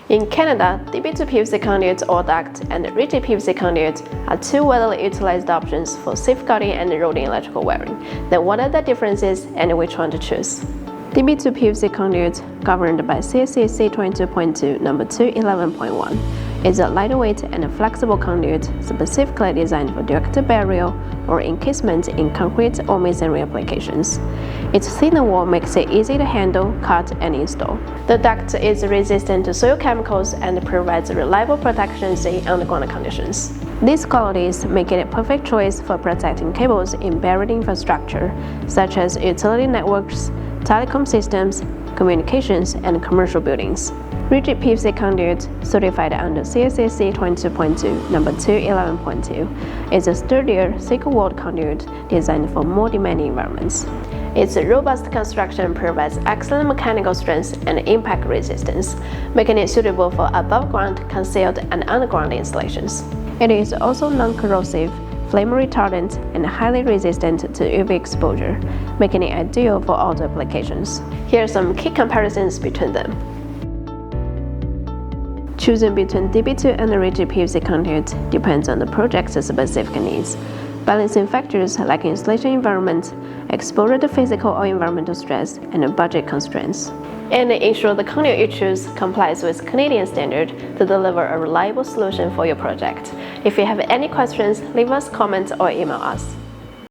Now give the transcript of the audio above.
In Canada, DB2 PVC Conduit or duct and Rigid PVC Conduit are two widely utilized options for safeguarding and eroding electrical wiring. Then what are the differences and which one to choose? DB2 PVC Conduit, governed by CSA C22.2 number 211.1, is a lightweight and flexible conduit specifically designed for direct burial or encasement in concrete or masonry applications. Its thinner wall makes it easy to handle, cut, and install. The duct is resistant to soil chemicals and provides reliable protection in underground conditions. These qualities make it a perfect choice for protecting cables in buried infrastructure, such as utility networks, telecom systems, communications, and commercial buildings. Rigid PVC Conduit, certified under CSA C22.2 number 211.2, is a sturdier, thicker-walled conduit designed for more demanding environments. Its robust construction provides excellent mechanical strength and impact resistance, making it suitable for above-ground, concealed, and underground installations. It is also non-corrosive, flame retardant, and highly resistant to UV exposure, making it ideal for outdoor applications. Here are some key comparisons between them. Choosing between DB2 and Rigid PVC Conduit depends on the project's specific needs. Balancing factors like installation environment, exposure to physical or environmental stress, and budget constraints. And ensure the conduit you choose complies with Canadian standard to deliver a reliable solution for your project. If you have any questions, leave us comments or email us.